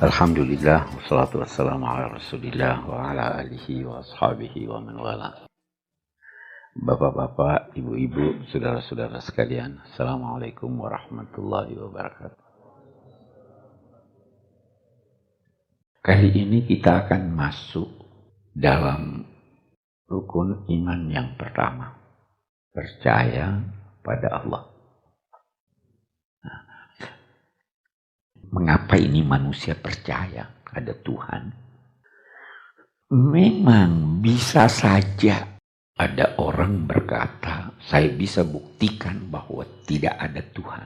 Alhamdulillah, wassalatu wassalamu ala rasulillah wa ala alihi wa ashabihi wa man wala. Bapak-bapak, ibu-ibu, saudara-saudara sekalian, Assalamualaikum warahmatullahi wabarakatuh. Kali ini kita akan masuk dalam rukun iman yang pertama, percaya pada Allah. Mengapa ini manusia percaya ada Tuhan? Memang bisa saja ada orang berkata, saya bisa buktikan bahwa tidak ada Tuhan.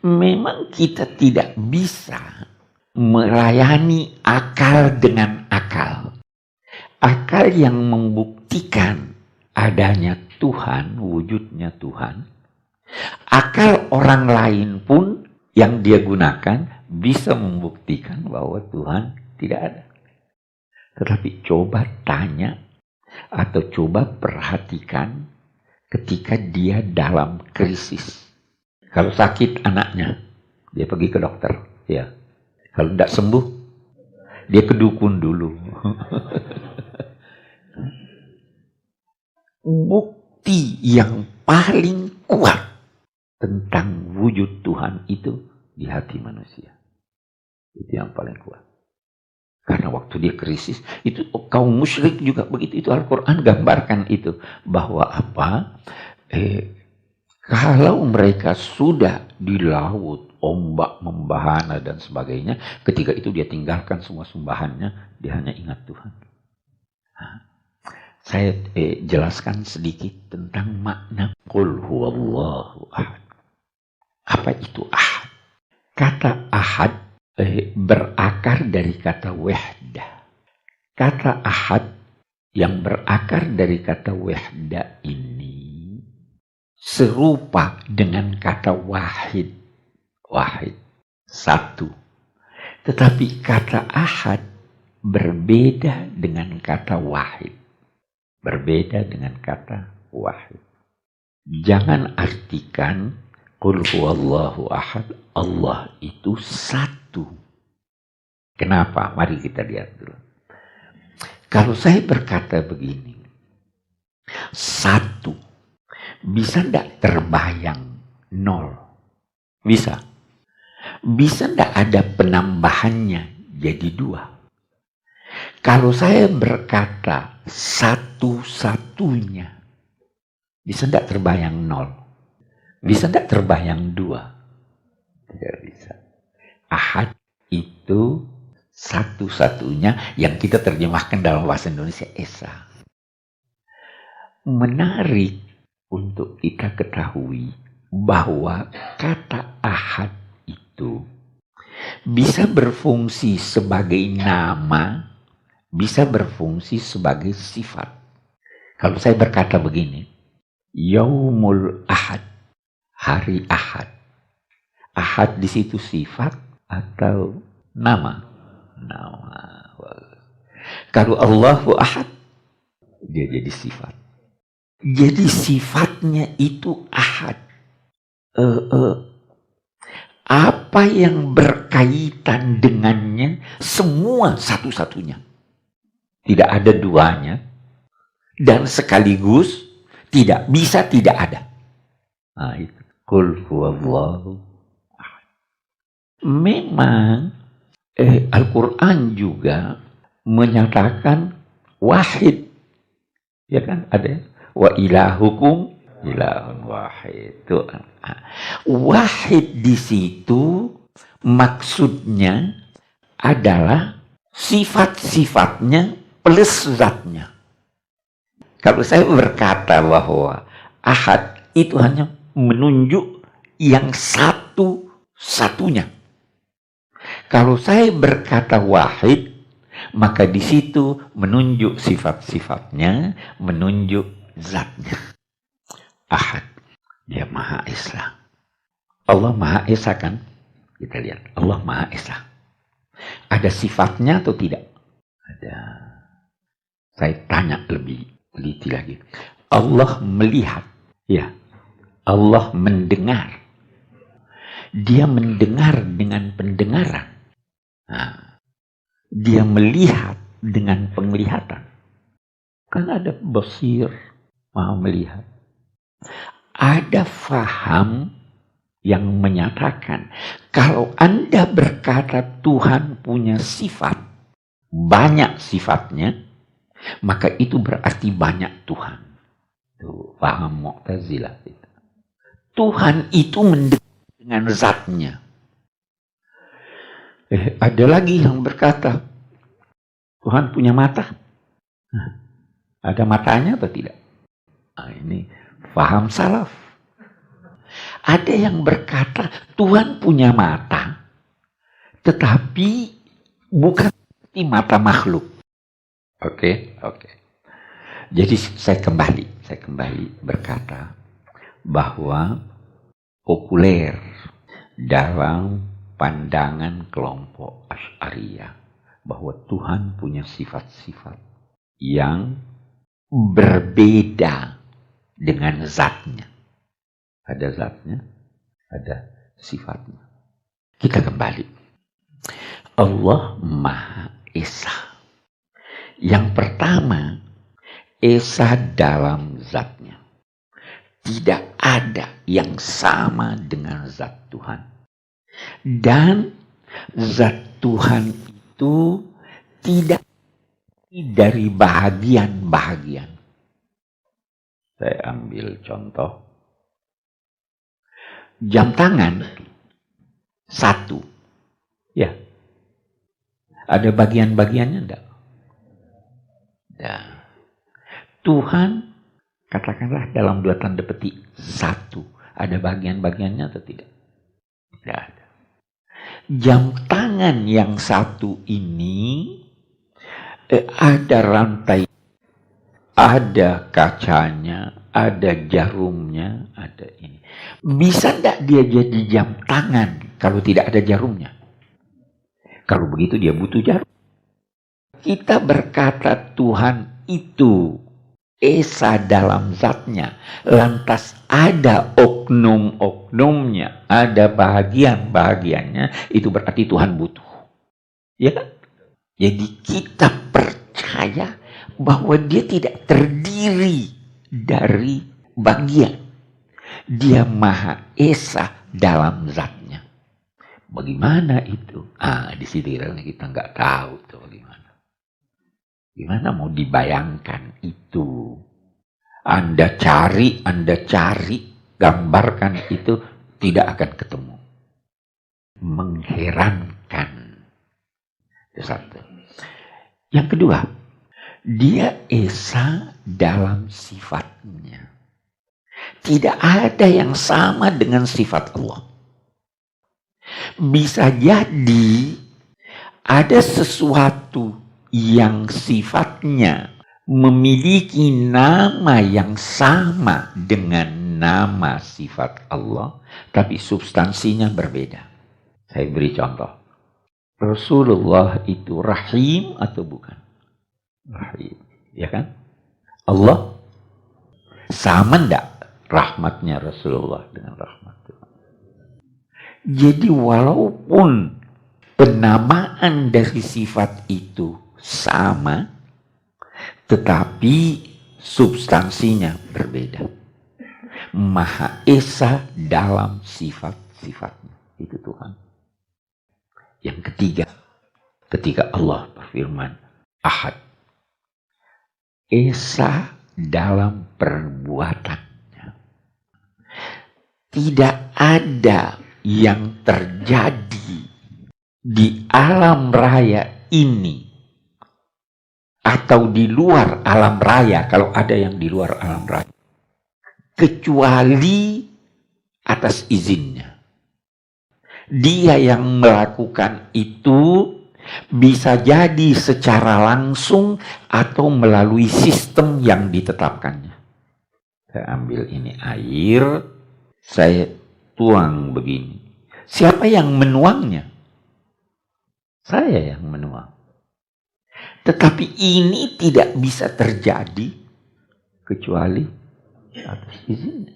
Memang kita tidak bisa melayani akal dengan akal. Akal yang membuktikan adanya Tuhan, wujudnya Tuhan. Akal orang lain pun yang dia gunakan bisa membuktikan bahwa Tuhan tidak ada. Tetapi coba tanya atau coba perhatikan ketika dia dalam krisis. Kalau sakit anaknya, dia pergi ke dokter. Ya. Kalau tidak sembuh, dia ke dukun dulu. Bukti yang paling kuat tentang wujud Tuhan itu di hati manusia. Itu yang paling kuat. Karena waktu dia krisis, itu kaum musyrik juga begitu. Itu Al-Quran gambarkan itu. Bahwa apa? Kalau mereka sudah di laut, ombak membahana dan sebagainya, ketika itu dia tinggalkan semua sembahannya, dia hanya ingat Tuhan. Nah, saya jelaskan sedikit tentang makna Qul huwallahu ahad. Apa itu ahad? Kata ahad berakar dari kata wahdah. Kata ahad yang berakar dari kata wahdah ini serupa dengan kata wahid. Wahid, satu. Tetapi kata ahad berbeda dengan kata wahid. Berbeda dengan kata wahid. Jangan artikan Qul huwallahu ahad, Allah itu satu. Kenapa? Mari kita lihat dulu. Kalau saya berkata begini, satu, bisa tidak terbayang nol? Bisa. Bisa tidak ada penambahannya jadi dua? Kalau saya berkata satu-satunya, bisa tidak terbayang nol? Bisa tidak terbayang dua? Tidak bisa. Ahad itu satu-satunya yang kita terjemahkan dalam bahasa Indonesia Esa. Menarik untuk kita ketahui bahwa kata ahad itu bisa berfungsi sebagai nama, bisa berfungsi sebagai sifat. Kalau saya berkata begini, Yaumul Ahad, hari Ahad. Ahad di situ sifat atau nama? Nama. Kalau Allahu Ahad, dia jadi sifat. Jadi sifatnya itu ahad. Apa yang berkaitan dengannya semua satu-satunya. Tidak ada duanya. Dan sekaligus tidak bisa tidak ada. Nah itu. Qul huwallahu ahad. Memang Al-Quran juga menyatakan wahid. Ya kan? Ada. Wa ilahukum ilahun wahid. Wahid di situ maksudnya adalah sifat-sifatnya plus zatnya. Kalau saya berkata bahwa ahad itu hanya menunjuk yang satu-satunya. Kalau saya berkata wahid, maka di situ menunjuk sifat-sifatnya, menunjuk zatnya. Ahad, dia Maha Esa. Allah Maha Esa kan? Kita lihat, Allah Maha Esa. Ada sifatnya atau tidak? Ada. Saya tanya lebih teliti lagi. Allah melihat, ya. Allah mendengar. Dia mendengar dengan pendengaran. Nah, dia melihat dengan penglihatan. Kan ada basir, maha melihat. Ada faham yang menyatakan kalau Anda berkata Tuhan punya sifat, banyak sifatnya, maka itu berarti banyak Tuhan. Tuh, paham Mu'tazilah itu. Tuhan itu mendekat dengan zatnya. Ada lagi yang berkata Tuhan punya mata. Nah, ada matanya atau tidak? Nah, ini paham salaf. Ada yang berkata Tuhan punya mata, tetapi bukan seperti mata makhluk. Oke. Jadi saya kembali berkata bahwa populer dalam pandangan kelompok Asy'ariyah bahwa Tuhan punya sifat-sifat yang berbeda dengan zatnya. Ada zatnya, ada sifatnya. Kita kembali. Allah Maha Esa. Yang pertama, Esa dalam zatnya. Tidak ada yang sama dengan zat Tuhan. Dan zat Tuhan itu tidak dari bahagian-bahagian. Saya ambil contoh. Jam tangan satu. Ya. Ada bagian-bagiannya enggak? Ya. Tuhan katakanlah dalam 2 tanda petik satu. Ada bagian-bagiannya atau tidak? Tidak ada. Jam tangan yang satu ini ada rantai, ada kacanya, ada jarumnya, ada ini. Bisa enggak dia jadi jam tangan kalau tidak ada jarumnya? Kalau begitu dia butuh jarum. Kita berkata Tuhan itu Esa dalam zatnya, lantas ada oknum-oknumnya, ada bahagian-bahagiannya, itu berarti Tuhan butuh. Ya kan? Jadi kita percaya bahwa dia tidak terdiri dari bagian. Dia Maha Esa dalam zatnya. Bagaimana itu? Di situ kita nggak tahu tuh bagaimana. Gimana mau dibayangkan itu? Anda cari, gambarkan itu, tidak akan ketemu. Mengherankan. Itu satu. Yang kedua, dia Esa dalam sifatnya. Tidak ada yang sama dengan sifat Allah. Bisa jadi ada sesuatu yang sifatnya memiliki nama yang sama dengan nama sifat Allah, tapi substansinya berbeda. Saya beri contoh. Rasulullah itu rahim atau bukan? Rahim, ya kan? Allah sama enggak rahmatnya Rasulullah dengan rahmat Tuhan? Jadi walaupun penamaan dari sifat itu sama, tetapi substansinya berbeda. Maha Esa dalam sifat-sifatnya. Itu Tuhan. Yang ketiga, ketika Allah berfirman, Ahad. Esa dalam perbuatannya. Tidak ada yang terjadi di alam raya ini atau di luar alam raya, kalau ada yang di luar alam raya, kecuali atas izinnya. Dia yang melakukan itu bisa jadi secara langsung atau melalui sistem yang ditetapkannya. Saya ambil ini air, saya tuang begini. Siapa yang menuangnya? Saya yang menuang. Tetapi ini tidak bisa terjadi kecuali atas izinnya.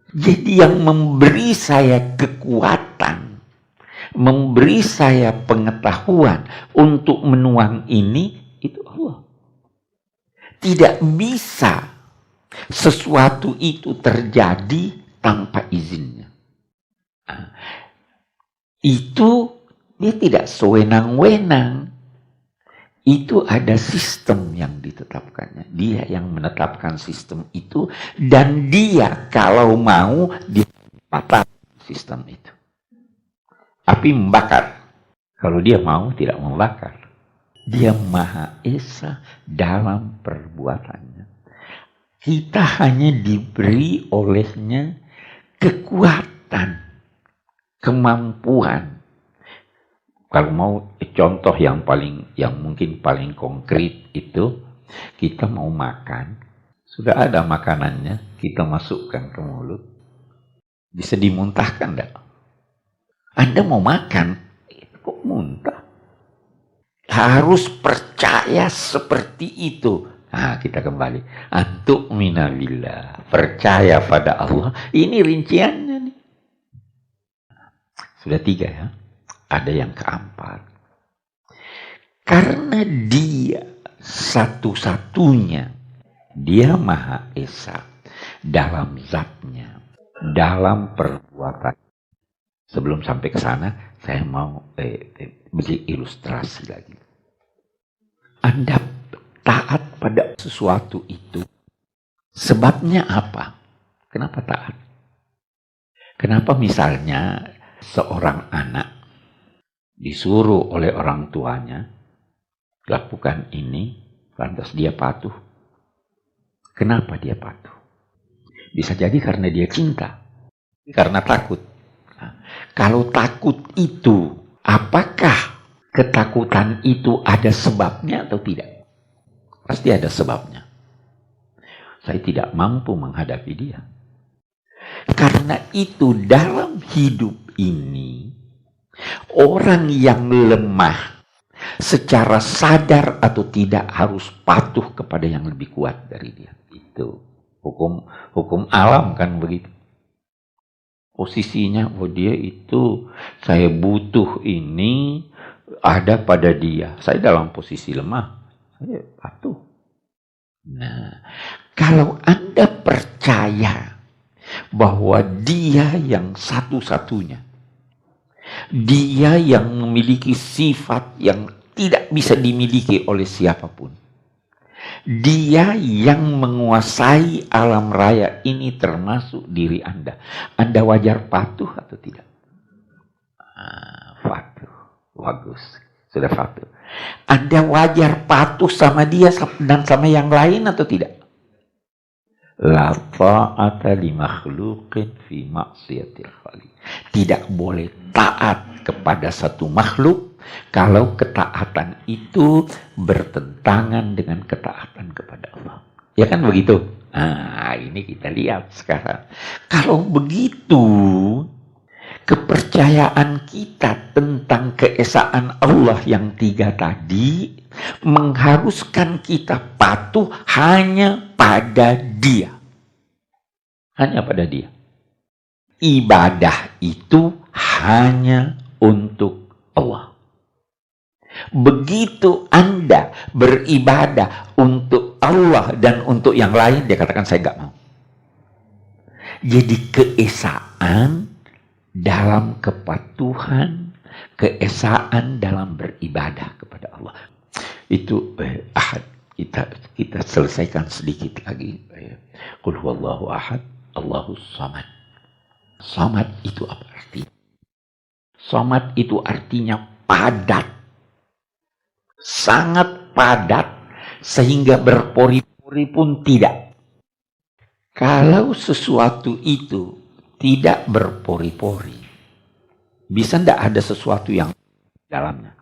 Jadi yang memberi saya kekuatan memberi saya pengetahuan untuk menuang ini, itu Allah. Tidak bisa sesuatu itu terjadi tanpa izinnya. Nah, itu dia tidak sewenang-wenang. Itu ada sistem yang ditetapkannya. Dia yang menetapkan sistem itu. Dan dia kalau mau dia patah sistem itu. Api membakar. Kalau dia mau tidak membakar. Dia Maha Esa dalam perbuatannya. Kita hanya diberi olehnya kekuatan, kemampuan. Kalau mau contoh yang mungkin paling konkret itu, kita mau makan, sudah ada makanannya, kita masukkan ke mulut, bisa dimuntahkan enggak? Anda mau makan, kok muntah? Harus percaya seperti itu. Nah, kita kembali. Antuk minabillah. Percaya pada Allah. Ini rinciannya nih. Sudah 3 ya. Ada yang keempat. Karena dia satu-satunya. Dia Maha Esa. Dalam zatnya. Dalam perbuatan. Sebelum sampai ke sana, saya mau beri ilustrasi lagi. Anda taat pada sesuatu itu. Sebabnya apa? Kenapa taat? Kenapa misalnya seorang anak disuruh oleh orang tuanya lakukan ini, lantas dia patuh. Kenapa dia patuh? Bisa jadi karena dia cinta, karena takut. Nah, kalau takut itu, apakah ketakutan itu ada sebabnya atau tidak? Pasti ada sebabnya. Saya tidak mampu menghadapi dia. Karena itu dalam hidup ini, orang yang lemah secara sadar atau tidak harus patuh kepada yang lebih kuat dari dia. Itu hukum alam kan begitu. Posisinya, dia itu, saya butuh ini, ada pada dia. Saya dalam posisi lemah, saya patuh. Nah, kalau Anda percaya bahwa dia yang satu-satunya, dia yang memiliki sifat yang tidak bisa dimiliki oleh siapapun, dia yang menguasai alam raya ini termasuk diri Anda, Anda wajar patuh atau tidak? Patuh, bagus, sudah patuh. Anda wajar patuh sama dia dan sama yang lain atau tidak? La ta'ata li makhluqin fi maksiatil khaliq. Tidak boleh taat kepada satu makhluk kalau ketaatan itu bertentangan dengan ketaatan kepada Allah. Ya kan begitu? Nah, ini kita lihat sekarang. Kalau begitu, kepercayaan kita tentang keesaan Allah yang 3 tadi mengharuskan kita patuh hanya pada Dia. Hanya pada Dia. Ibadah itu hanya untuk Allah. Begitu Anda beribadah untuk Allah dan untuk yang lain, dia katakan saya nggak mau. Jadi keesaan dalam kepatuhan, keesaan dalam beribadah kepada Allah. Itu ahad. Kita selesaikan sedikit lagi. Qul huwallahu ahad, Allahus samad. Samad itu apa artinya? Samad itu artinya padat. Sangat padat sehingga berpori-pori pun tidak. Kalau sesuatu itu tidak berpori-pori, bisa tidak ada sesuatu yang dalamnya?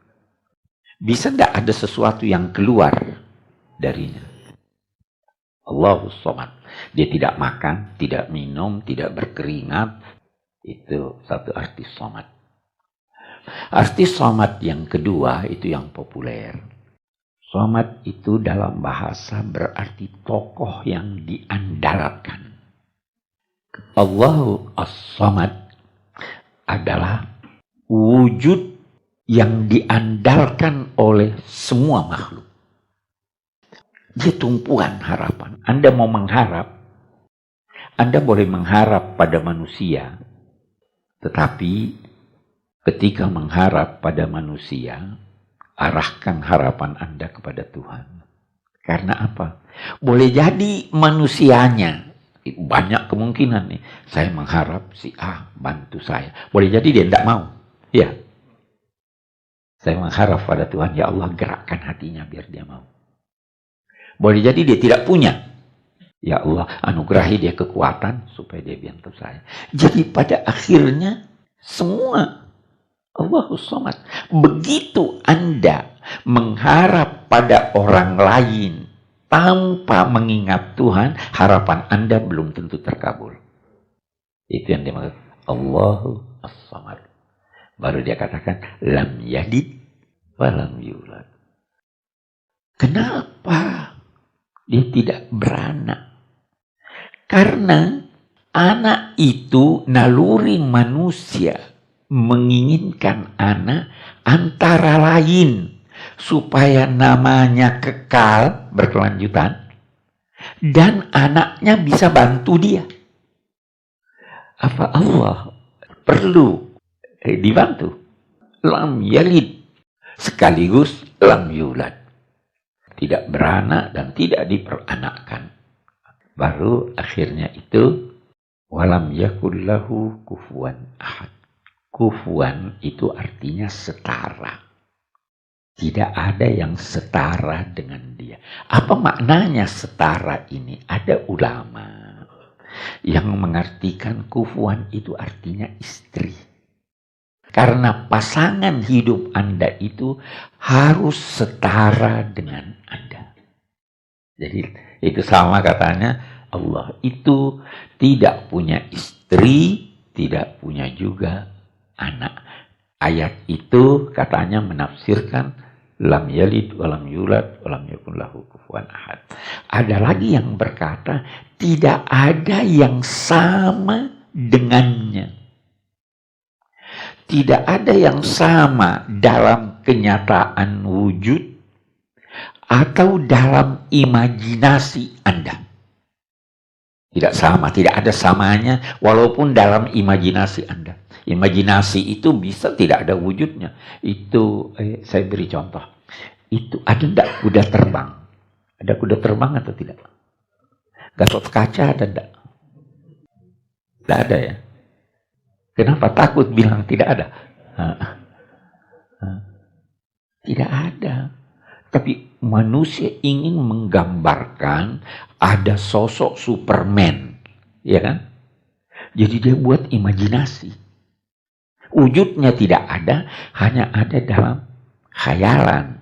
Bisa tidak ada sesuatu yang keluar darinya? Allahus samad. Dia tidak makan, tidak minum, tidak berkeringat. Itu satu arti samad. Arti samad yang kedua itu yang populer. Samad itu dalam bahasa berarti tokoh yang diandalkan. Allahu as-samad adalah wujud yang diandalkan oleh semua makhluk. Dia tumpuan harapan. Anda mau mengharap, Anda boleh mengharap pada manusia, tetapi ketika mengharap pada manusia, arahkan harapan Anda kepada Tuhan. Karena apa? Boleh jadi manusianya, banyak kemungkinan nih, saya mengharap si A bantu saya. Boleh jadi dia tidak mau. Ya. Saya mengharap pada Tuhan, ya Allah gerakkan hatinya biar dia mau. Boleh jadi dia tidak punya. Ya Allah anugerahi dia kekuatan supaya dia bantu saya. Jadi pada akhirnya semua Allahus Samad. Begitu Anda mengharap pada orang lain tanpa mengingat Tuhan, harapan Anda belum tentu terkabul. Itu yang dimaksud Allahu As-Samad. Baru dia katakan lam yalid wa lam yulad. Kenapa dia tidak beranak? Karena anak itu naluri manusia menginginkan anak antara lain supaya namanya kekal berkelanjutan dan anaknya bisa bantu dia. Apa Allah perlu dibantu? Lam yalid sekaligus lam yulad. Tidak beranak dan tidak diperanakkan. Baru akhirnya itu walam yakul lahu kufuwan ahad. Kufuwan itu artinya setara. Tidak ada yang setara dengan dia. Apa maknanya setara ini? Ada ulama yang mengartikan kufuwan itu artinya istri. Karena pasangan hidup Anda itu harus setara dengan Anda. Jadi itu sama katanya, Allah itu tidak punya istri, tidak punya juga anak. Ayat itu katanya menafsirkan lam yalid walam yulad walam yakun lahu kufuwan ahad. Ada lagi yang berkata tidak ada yang sama dengannya. Tidak ada yang sama dalam kenyataan wujud atau dalam imajinasi Anda. Tidak sama, tidak ada samanya walaupun dalam imajinasi Anda. Imajinasi itu bisa tidak ada wujudnya. Itu saya beri contoh. Itu ada enggak kuda terbang? Ada kuda terbang atau tidak? Gatot kaca ada enggak? Tidak ada ya. Kenapa takut bilang tidak ada? Tidak ada. Tapi manusia ingin menggambarkan ada sosok Superman. Ya kan? Jadi dia buat imajinasi. Wujudnya tidak ada, hanya ada dalam khayalan.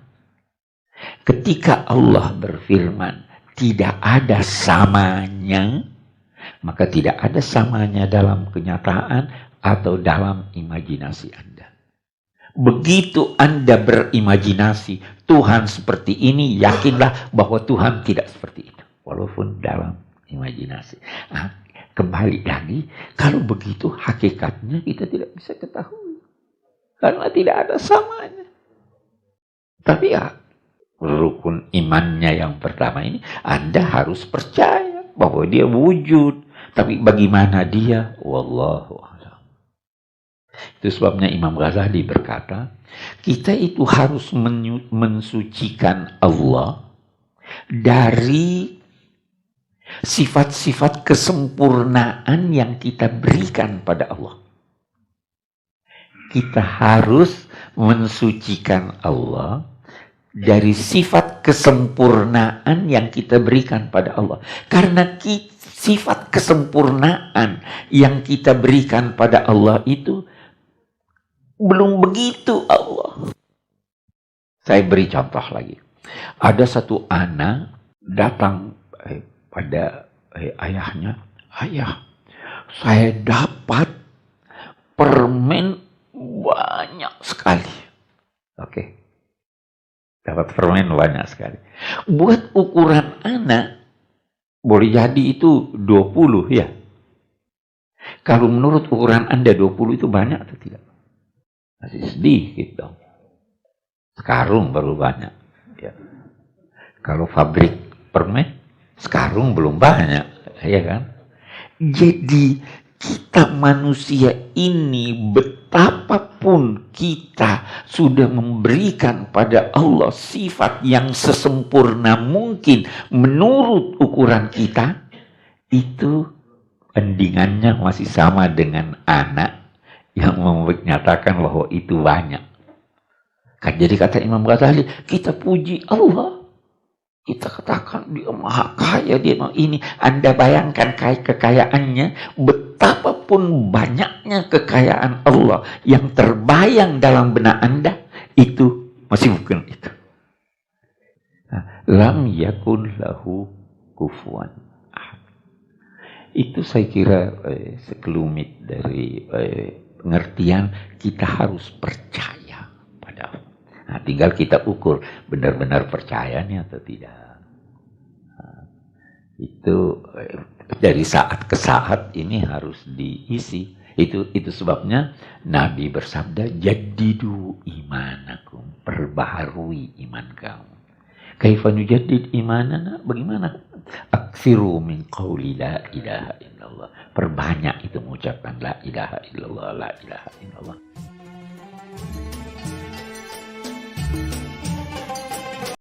Ketika Allah berfirman, tidak ada samanya, maka tidak ada samanya dalam kenyataan atau dalam imajinasi Anda. Begitu Anda berimajinasi Tuhan seperti ini, yakinlah bahwa Tuhan tidak seperti itu. Walaupun dalam imajinasi. Nah, kembali lagi, kalau begitu hakikatnya kita tidak bisa ketahui. Karena tidak ada samanya. Tapi ya, rukun imannya yang pertama ini, Anda harus percaya bahwa dia wujud. Tapi bagaimana dia? Wallahu a'lam. Itu sebabnya Imam Ghazali berkata, kita itu harus mensucikan Allah dari sifat-sifat kesempurnaan yang kita berikan pada Allah. Kita harus mensucikan Allah dari sifat kesempurnaan yang kita berikan pada Allah. Karena sifat kesempurnaan yang kita berikan pada Allah itu belum begitu Allah. Saya beri contoh lagi. Ada satu anak datang pada ayahnya. Ayah, saya dapat permen banyak sekali. Oke. Dapat permen banyak sekali. Buat ukuran anak, boleh jadi itu 20 ya. Kalau menurut ukuran Anda 20 itu banyak atau tidak? Masih sedikit dong. Sekarung baru banyak. Ya. Kalau pabrik permen, sekarung belum banyak, ya kan? Jadi kita manusia ini betapapun kita sudah memberikan pada Allah sifat yang sesempurna mungkin menurut ukuran kita, itu bandingannya masih sama dengan anak yang menyatakan bahwa itu banyak. Jadi kata Imam Ghazali, kita puji Allah. Kita katakan dia maha kaya, dia maha ini. Anda bayangkan kekayaannya, betapapun banyaknya kekayaan Allah yang terbayang dalam benak Anda, itu masih bukan itu. Lam yakun lahu kufuwan ahad. Itu saya kira sekelumit dari pengertian kita harus percaya pada Allah. Nah, tinggal kita ukur benar-benar percayanya atau tidak. Nah, itu dari saat ke saat ini harus diisi. Itu sebabnya Nabi bersabda, jadidu imanakum, perbaharui iman kamu. Kaifa nujaddid imanana? Bagaimana? Aksiru min qawli la ilaha illallah. Perbanyak itu mengucapkan la ilaha illallah, la ilaha illallah.